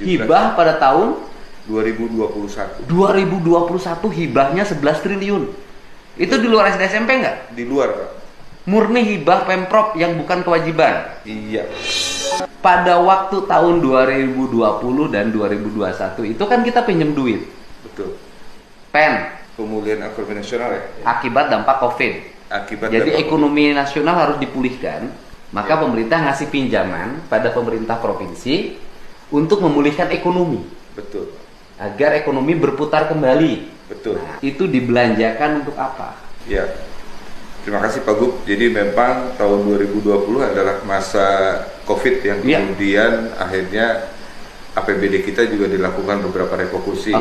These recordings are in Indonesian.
Hibah pada tahun 2021. 2021 hibahnya 11 triliun. Itu di luar SD SMP nggak? Di luar, Pak. Murni hibah Pemprov yang bukan kewajiban. Iya. Pada waktu tahun 2020 dan 2021 itu kan kita pinjam duit. Betul. Pen. Pemulihan ekonomi nasional ya. Akibat dampak COVID. Jadi ekonomi nasional harus dipulihkan. Maka pemerintah ngasih pinjaman pada pemerintah provinsi untuk memulihkan ekonomi. Betul. Agar ekonomi berputar kembali. Betul. Nah, itu dibelanjakan untuk apa? Ya. Terima kasih Pak Gub. Jadi memang tahun 2020 adalah masa COVID yang kemudian akhirnya APBD kita juga dilakukan beberapa refokusi.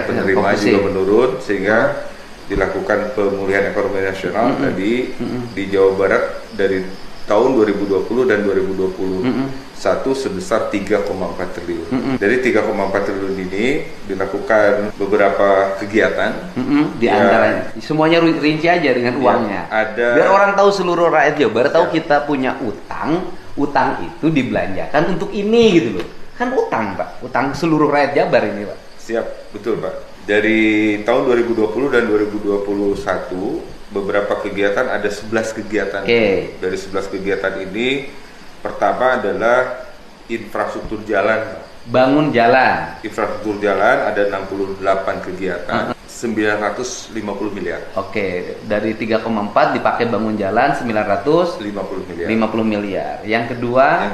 Penerimaan juga menurun sehingga dilakukan pemulihan ekonomi nasional tadi di Jawa Barat dari tahun 2020 dan 2021 sebesar 3,4 triliun. Dari 3,4 triliun ini dilakukan beberapa kegiatan. Di antaranya semuanya rinci aja dengan uangnya. Biar orang tahu, seluruh rakyat Jawa Barat tahu kita punya utang. Utang itu dibelanjakan untuk ini gitu loh. Kan utang, Pak. Utang seluruh rakyat Jabar ini, Pak. Siap, betul, Pak. Dari tahun 2020 dan 2021 beberapa kegiatan, ada 11 kegiatan. Dari 11 kegiatan ini pertama adalah infrastruktur jalan. Bangun jalan. Infrastruktur jalan ada 68 kegiatan, 950 miliar. Dari 3,4 dipakai bangun jalan 950 miliar. Yang kedua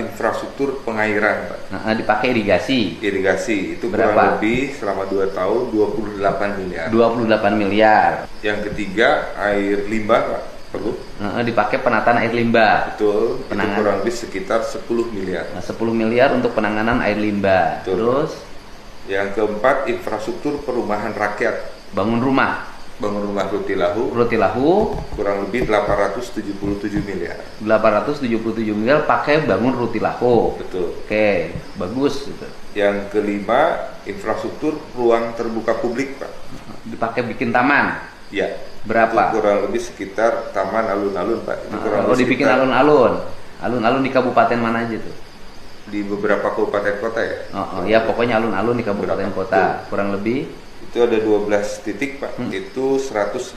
infrastruktur pengairan, Pak. Dipakai irigasi. Irigasi itu kurang lebih selama 2 tahun 28 miliar. 28 miliar. Yang ketiga air limbah, Pak. Dipakai penataan air limbah. Betul. Itu kurang lebih sekitar 10 miliar. 10 miliar untuk penanganan air limbah. Betul. Terus yang keempat infrastruktur perumahan rakyat. Bangun rumah Rutilahu kurang lebih 877 miliar. 877 miliar pakai bangun Rutilahu. Betul. Bagus gitu. Yang kelima infrastruktur ruang terbuka publik, Pak. Dipakai bikin taman. Ya. Berapa? Itu kurang lebih sekitar taman alun-alun, Pak. Itu dibikin alun-alun. Alun-alun di kabupaten mana aja tuh? Di beberapa kabupaten kota ya. Ya pokoknya alun-alun di kabupaten kota. Kurang lebih itu ada 12 titik, Pak. Itu 165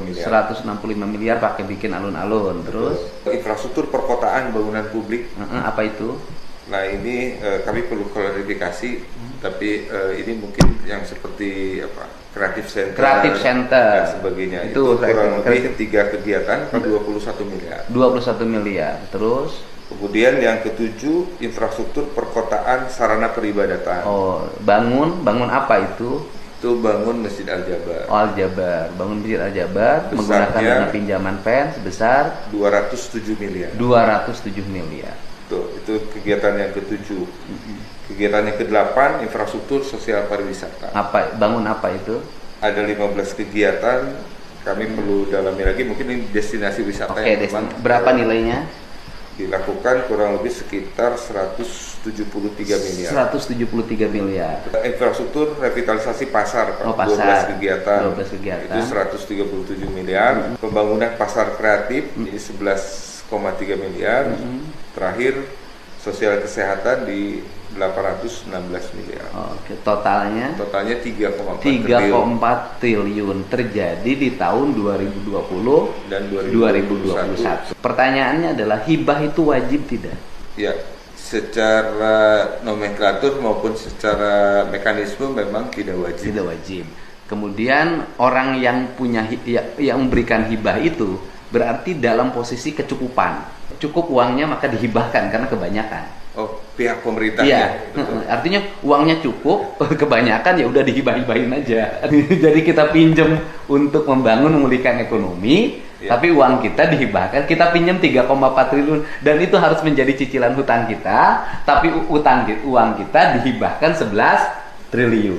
miliar. 165 miliar pakai bikin alun-alun. Terus infrastruktur perkotaan, bangunan publik. Apa itu? Nah, ini kami perlu klarifikasi, tapi ini mungkin yang seperti apa? Kreatif Center dan sebagainya. Itu kurang lebih 3 kegiatan 21 miliar. 21 miliar. Terus kemudian yang ketujuh infrastruktur perkotaan sarana peribadatan. Bangun apa itu? Itu bangun Masjid Al-Jabar. Al-Jabar, bangun Masjid Al-Jabar menggunakan dana pinjaman PEN sebesar 207 miliar. 207 miliar. Itu kegiatan yang ketujuh. Kegiatan yang ke-8 infrastruktur sosial pariwisata. Bangun apa itu? Ada 15 kegiatan. Kami perlu dalami lagi, mungkin ini destinasi wisata yang memang berapa nilainya? Dilakukan kurang lebih sekitar 173 miliar. 173 miliar. Infrastruktur revitalisasi pasar, Pak. 12 kegiatan. Itu 137 miliar. Pembangunan pasar kreatif ini 11,3 miliar. Terakhir sosial kesehatan di 816 miliar. Totalnya 3,4 triliun terjadi di tahun 2020 dan 2021. Pertanyaannya adalah hibah itu wajib tidak? Ya, secara nomenklatur maupun secara mekanisme memang tidak wajib. Tidak wajib. Kemudian orang yang memberikan hibah itu berarti dalam posisi kecukupan. Cukup uangnya maka dihibahkan karena kebanyakan. Pihak pemerintahnya. Artinya uangnya cukup, kebanyakan ya udah dihibah-hibahin aja. Jadi kita pinjam untuk memulihkan ekonomi, tapi uang kita dihibahkan. Kita pinjam 3,4 triliun dan itu harus menjadi cicilan hutang kita, tapi uang kita dihibahkan 11 triliun.